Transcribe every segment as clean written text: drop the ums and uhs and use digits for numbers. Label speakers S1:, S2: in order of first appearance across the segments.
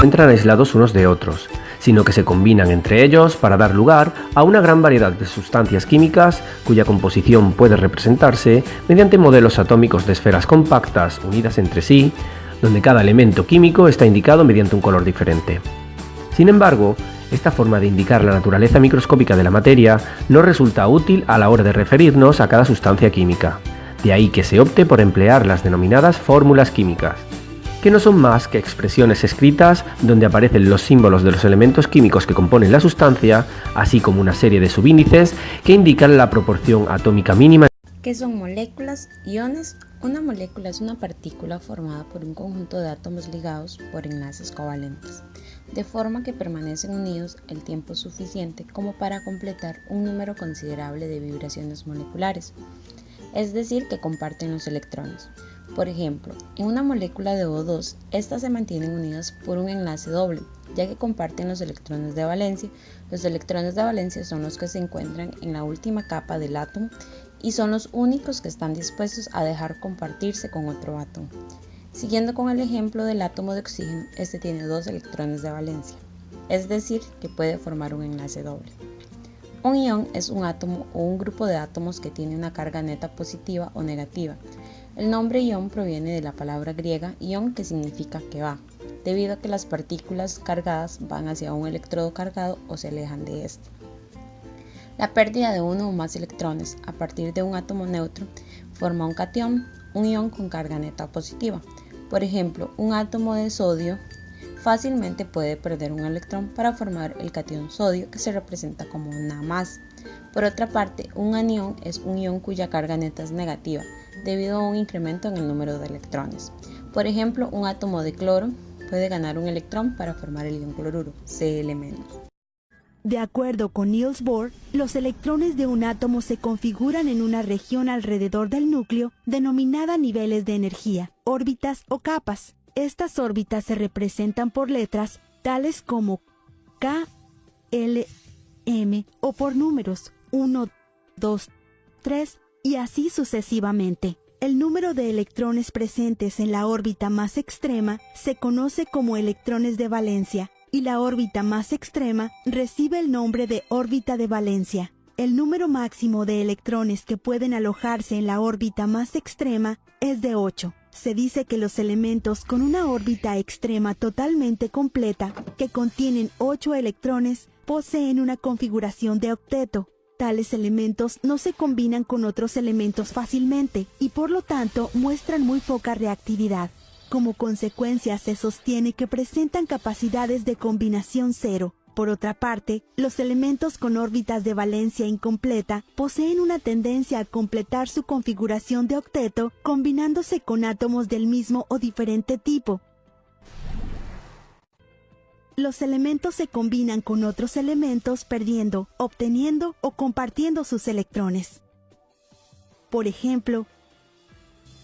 S1: Entran aislados unos de otros, sino que se combinan entre ellos para dar lugar a una gran variedad de sustancias químicas cuya composición puede representarse mediante modelos atómicos de esferas compactas unidas entre sí, donde cada elemento químico está indicado mediante un color diferente. Sin embargo, esta forma de indicar la naturaleza microscópica de la materia no resulta útil a la hora de referirnos a cada sustancia química, de ahí que se opte por emplear las denominadas fórmulas químicas, que no son más que expresiones escritas donde aparecen los símbolos de los elementos químicos que componen la sustancia, así como una serie de subíndices que indican la proporción atómica mínima.
S2: ¿Qué son moléculas? Iones. Una molécula es una partícula formada por un conjunto de átomos ligados por enlaces covalentes, de forma que permanecen unidos el tiempo suficiente como para completar un número considerable de vibraciones moleculares, es decir, que comparten los electrones. Por ejemplo, en una molécula de O2, estas se mantienen unidas por un enlace doble, ya que comparten los electrones de valencia. Los electrones de valencia son los que se encuentran en la última capa del átomo y son los únicos que están dispuestos a dejar compartirse con otro átomo. Siguiendo con el ejemplo del átomo de oxígeno, este tiene 2 electrones de valencia, es decir, que puede formar un enlace doble. Un ion es un átomo o un grupo de átomos que tiene una carga neta positiva o negativa. El nombre ion proviene de la palabra griega ion, que significa que va, debido a que las partículas cargadas van hacia un electrodo cargado o se alejan de este. La pérdida de uno o más electrones a partir de un átomo neutro forma un catión, un ion con carga neta positiva. Por ejemplo, un átomo de sodio fácilmente puede perder un electrón para formar el catión sodio, que se representa como una más. Por otra parte, un anión es un ion cuya carga neta es negativa, debido a un incremento en el número de electrones. Por ejemplo, un átomo de cloro puede ganar un electrón para formar el ion cloruro, Cl-.
S3: De acuerdo con Niels Bohr, los electrones de un átomo se configuran en una región alrededor del núcleo denominada niveles de energía, órbitas o capas. Estas órbitas se representan por letras tales como K, L, M o por números 1, 2, 3 y así sucesivamente. El número de electrones presentes en la órbita más extrema se conoce como electrones de valencia y la órbita más extrema recibe el nombre de órbita de valencia. El número máximo de electrones que pueden alojarse en la órbita más extrema es de 8. Se dice que los elementos con una órbita extrema totalmente completa, que contienen 8 electrones, poseen una configuración de octeto. Tales elementos no se combinan con otros elementos fácilmente y por lo tanto muestran muy poca reactividad. Como consecuencia se sostiene que presentan capacidades de combinación cero. Por otra parte, los elementos con órbitas de valencia incompleta poseen una tendencia a completar su configuración de octeto combinándose con átomos del mismo o diferente tipo. Los elementos se combinan con otros elementos perdiendo, obteniendo o compartiendo sus electrones. Por ejemplo,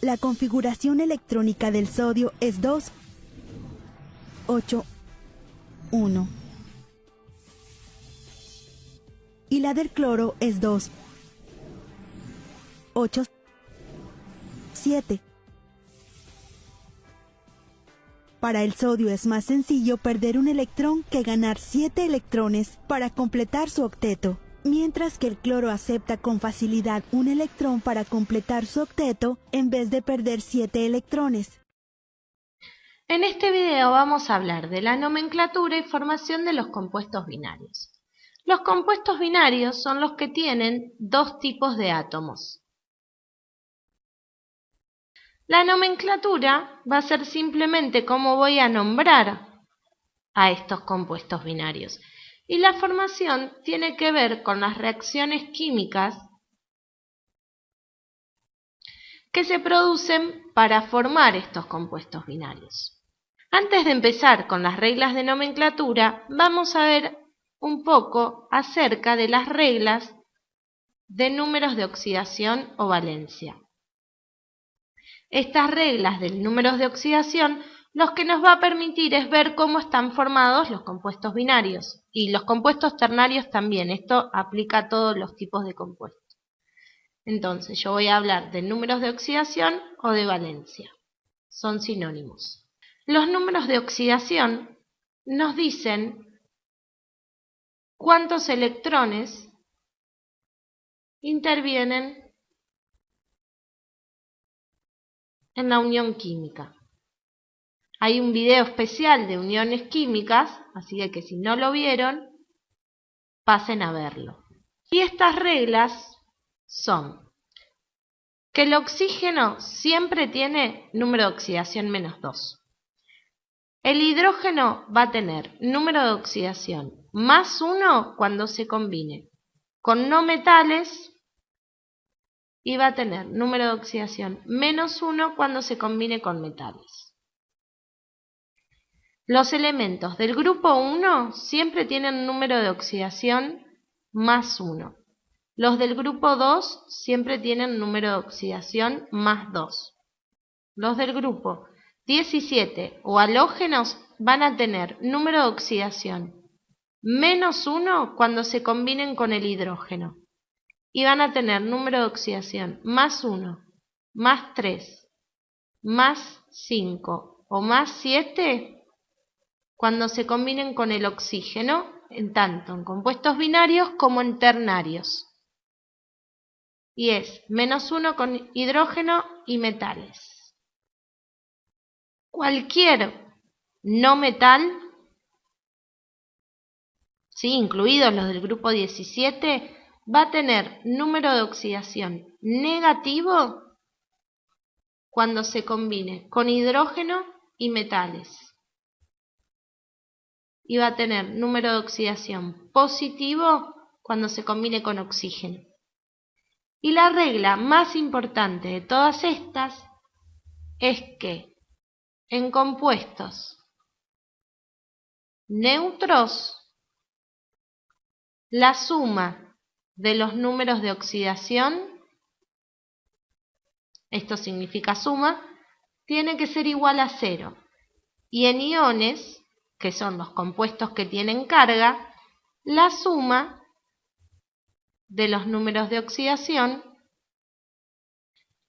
S3: la configuración electrónica del sodio es 2, 8, 1. Y la del cloro es 2, 8, 7. Para el sodio es más sencillo perder un electrón que ganar 7 electrones para completar su octeto, mientras que el cloro acepta con facilidad un electrón para completar su octeto en vez de perder 7 electrones.
S4: En este video vamos a hablar de la nomenclatura y formación de los compuestos binarios. Los compuestos binarios son los que tienen 2 tipos de átomos. La nomenclatura va a ser simplemente cómo voy a nombrar a estos compuestos binarios. Y la formación tiene que ver con las reacciones químicas que se producen para formar estos compuestos binarios. Antes de empezar con las reglas de nomenclatura, vamos a ver un poco acerca de las reglas de números de oxidación o valencia. Estas reglas de números de oxidación lo que nos va a permitir es ver cómo están formados los compuestos binarios y los compuestos ternarios también. Esto aplica a todos los tipos de compuestos. Entonces yo voy a hablar de números de oxidación o de valencia. Son sinónimos. Los números de oxidación nos dicen cuántos electrones intervienen en la unión química. Hay un video especial de uniones químicas, así que si no lo vieron, pasen a verlo. Y estas reglas son que el oxígeno siempre tiene número de oxidación -2. El hidrógeno va a tener número de oxidación +1 cuando se combine con no metales y va a tener número de oxidación -1 cuando se combine con metales. Los elementos del grupo 1 siempre tienen número de oxidación +1. Los del grupo 2 siempre tienen número de oxidación +2. Los del grupo 17 o halógenos van a tener número de oxidación -1 cuando se combinen con el hidrógeno. Y van a tener número de oxidación +1, +3, +5 o +7 cuando se combinen con el oxígeno, tanto en compuestos binarios como en ternarios. Y es -1 con hidrógeno y metales. Cualquier no metal, ¿sí?, incluidos los del grupo 17, va a tener número de oxidación negativo cuando se combine con hidrógeno y metales. Y va a tener número de oxidación positivo cuando se combine con oxígeno. Y la regla más importante de todas estas es que en compuestos neutros la suma de los números de oxidación, esto significa suma, tiene que ser igual a 0. Y en iones, que son los compuestos que tienen carga, la suma de los números de oxidación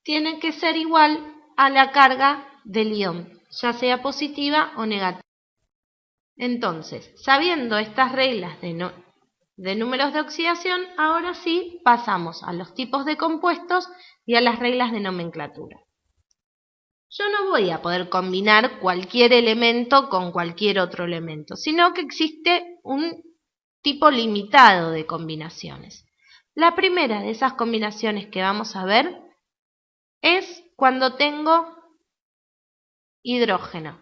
S4: tiene que ser igual a la carga del ion, ya sea positiva o negativa. Entonces, sabiendo estas reglas de números de oxidación, ahora sí pasamos a los tipos de compuestos y a las reglas de nomenclatura. Yo no voy a poder combinar cualquier elemento con cualquier otro elemento, sino que existe un tipo limitado de combinaciones. La primera de esas combinaciones que vamos a ver es cuando tengo hidrógeno.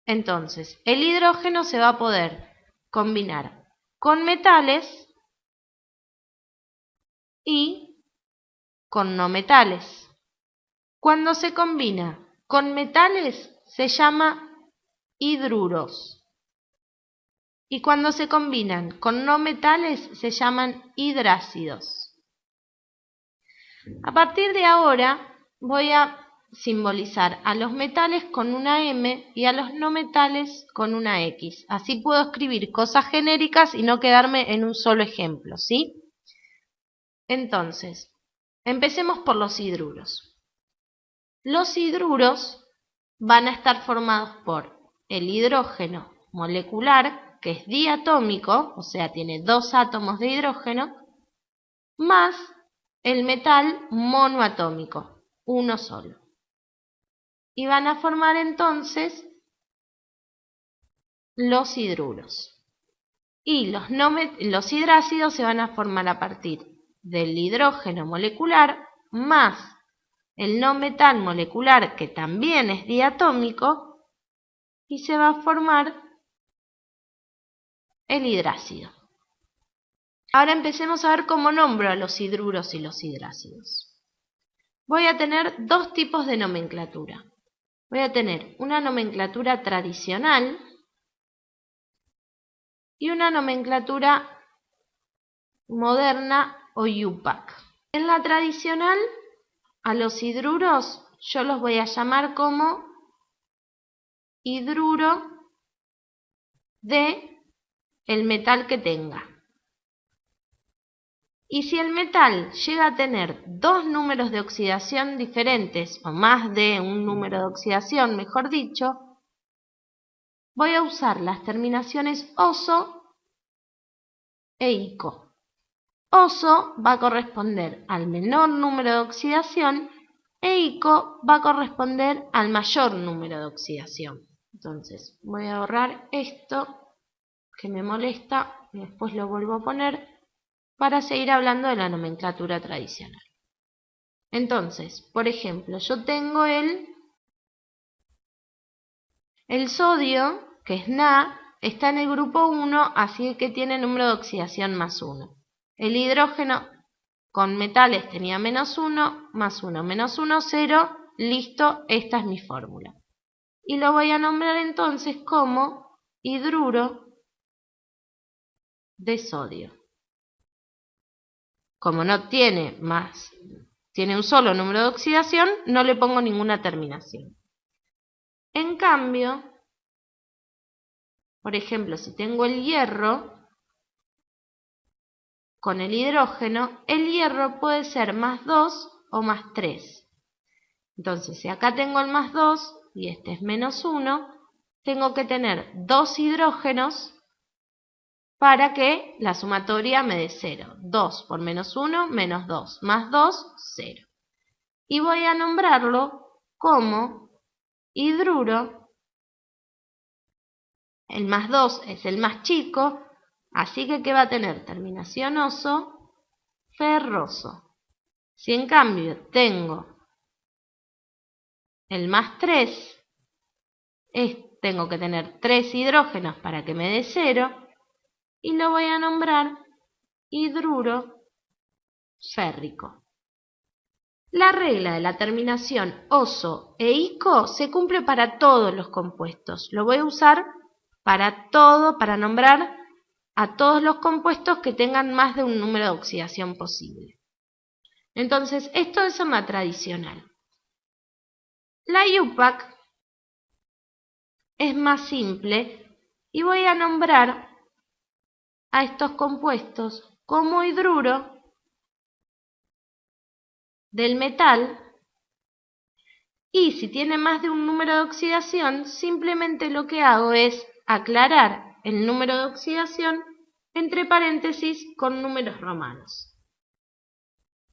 S4: Entonces, el hidrógeno se va a poder combinar con metales y con no metales. Cuando se combina con metales se llama hidruros. Y cuando se combinan con no metales se llaman hidrácidos. A partir de ahora voy a simbolizar a los metales con una M y a los no metales con una X. Así puedo escribir cosas genéricas y no quedarme en un solo ejemplo, ¿sí? Entonces, empecemos por los hidruros. Los hidruros van a estar formados por el hidrógeno molecular, que es diatómico, o sea, tiene 2 átomos de hidrógeno, más el metal monoatómico, uno solo. Y van a formar entonces los hidruros. Y los hidrácidos se van a formar a partir del hidrógeno molecular más el no metal molecular, que también es diatómico, y se va a formar el hidrácido. Ahora empecemos a ver cómo nombro a los hidruros y los hidrácidos. Voy a tener 2 tipos de nomenclatura. Voy a tener una nomenclatura tradicional y una nomenclatura moderna o UPAC. En la tradicional, a los hidruros yo los voy a llamar como hidruro de el metal que tenga. Y si el metal llega a tener dos números de oxidación diferentes, o más de un número de oxidación, mejor dicho, voy a usar las terminaciones oso e ico. Oso va a corresponder al menor número de oxidación e ico va a corresponder al mayor número de oxidación. Entonces voy a borrar esto que me molesta y después lo vuelvo a poner para seguir hablando de la nomenclatura tradicional. Entonces, por ejemplo, yo tengo el sodio, que es Na, está en el grupo 1, así que tiene número de oxidación más 1. El hidrógeno con metales tenía menos 1, más 1, menos 1, 0, listo, esta es mi fórmula. Y lo voy a nombrar entonces como hidruro de sodio. Como no tiene más, tiene un solo número de oxidación, no le pongo ninguna terminación. En cambio, por ejemplo, si tengo el hierro con el hierro puede ser más 2 o más 3. Entonces, si acá tengo el más 2 y este es menos 1, tengo que tener dos hidrógenos para que la sumatoria me dé 0. 2 por menos 1, menos 2, más 2, 0. Y voy a nombrarlo como hidruro. El más 2 es el más chico, así que ¿qué va a tener? Terminación oso, ferroso. Si en cambio tengo el más 3, tengo que tener 3 hidrógenos para que me dé 0, y lo voy a nombrar hidruro férrico. La regla de la terminación oso e ico se cumple para todos los compuestos. Lo voy a usar para todo, para nombrar a todos los compuestos que tengan más de un número de oxidación posible. Entonces, esto es en la tradicional. La UPAC es más simple y voy a nombrar a estos compuestos como hidruro del metal, y si tiene más de un número de oxidación, simplemente lo que hago es aclarar el número de oxidación entre paréntesis con números romanos.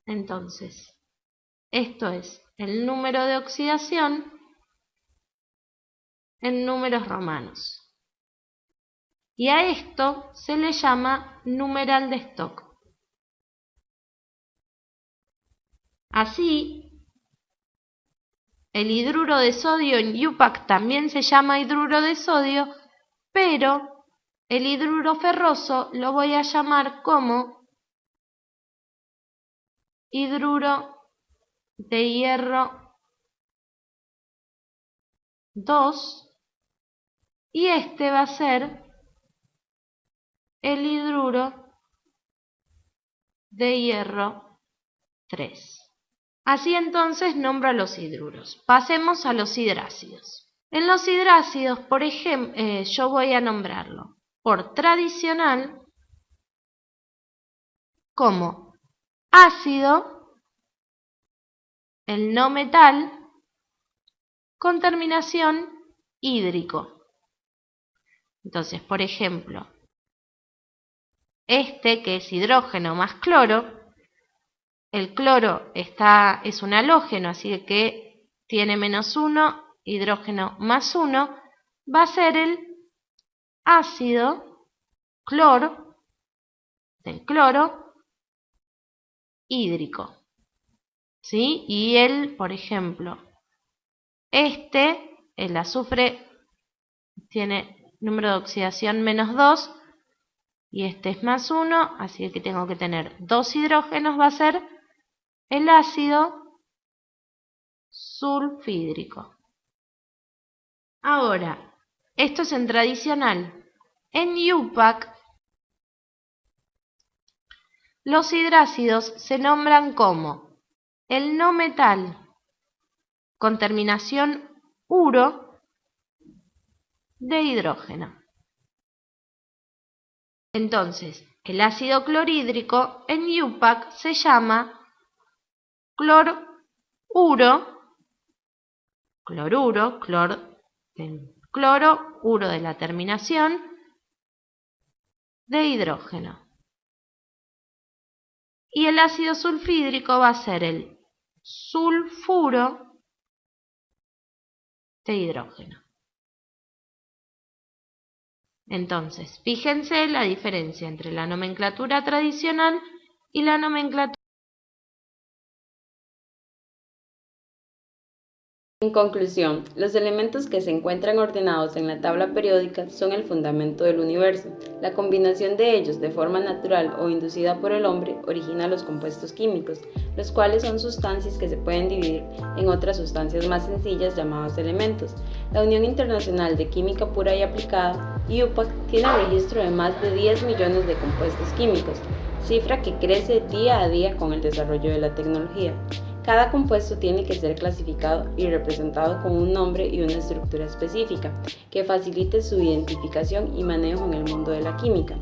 S4: Entonces, esto es el número de oxidación en números romanos. Y a esto se le llama numeral de Stock. Así, el hidruro de sodio en UPAC también se llama hidruro de sodio, pero el hidruro ferroso lo voy a llamar como hidruro de hierro 2, y este va a ser el hidruro de hierro 3. Así entonces nombro a los hidruros. Pasemos a los hidrácidos. En los hidrácidos, por ejemplo, yo voy a nombrarlo por tradicional como ácido, el no metal, con terminación hídrico. Entonces, por ejemplo, este que es hidrógeno más cloro, el cloro es un halógeno, así que tiene menos 1, hidrógeno más 1, va a ser el ácido cloro del cloro hídrico. ¿Sí? Y por ejemplo, el azufre, tiene número de oxidación menos 2 y este es más 1, así que tengo que tener dos hidrógenos, va a ser el ácido sulfídrico. Ahora, esto es en tradicional. En UPAC los hidrácidos se nombran como el no metal con terminación uro de hidrógeno. Entonces, el ácido clorhídrico en IUPAC se llama cloruro de la terminación de hidrógeno. Y el ácido sulfídrico va a ser el sulfuro de hidrógeno. Entonces, fíjense la diferencia entre la nomenclatura tradicional y la nomenclatura.
S5: En conclusión, los elementos que se encuentran ordenados en la tabla periódica son el fundamento del universo. La combinación de ellos de forma natural o inducida por el hombre origina los compuestos químicos, los cuales son sustancias que se pueden dividir en otras sustancias más sencillas llamadas elementos. La Unión Internacional de Química Pura y Aplicada, IUPAC, tiene registro de más de 10 millones de compuestos químicos, cifra que crece día a día con el desarrollo de la tecnología. Cada compuesto tiene que ser clasificado y representado con un nombre y una estructura específica que facilite su identificación y manejo en el mundo de la química.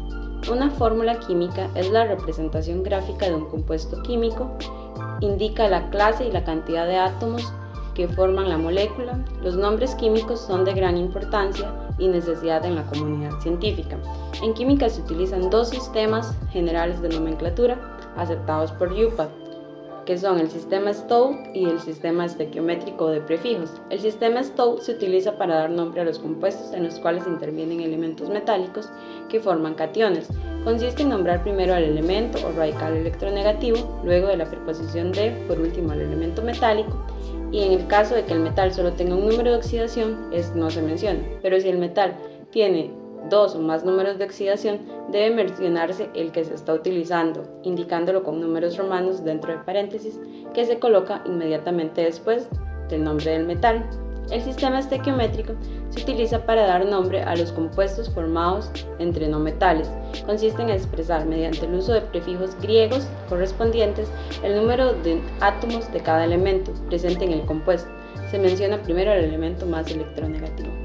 S5: Una fórmula química es la representación gráfica de un compuesto químico, indica la clase y la cantidad de átomos que forman la molécula. Los nombres químicos son de gran importancia y necesidad en la comunidad científica. En química se utilizan dos sistemas generales de nomenclatura aceptados por IUPAC, que son el sistema Stowe y el sistema estequiométrico de prefijos. El sistema Stowe se utiliza para dar nombre a los compuestos en los cuales intervienen elementos metálicos que forman cationes. Consiste en nombrar primero al elemento o radical electronegativo, luego de la preposición de, por último, al elemento metálico, y en el caso de que el metal solo tenga un número de oxidación, no se menciona, pero si el metal tiene dos o más números de oxidación, debe mencionarse el que se está utilizando, indicándolo con números romanos dentro de paréntesis, que se coloca inmediatamente después del nombre del metal. El sistema estequiométrico se utiliza para dar nombre a los compuestos formados entre no metales. Consiste en expresar mediante el uso de prefijos griegos correspondientes el número de átomos de cada elemento presente en el compuesto. Se menciona primero el elemento más electronegativo.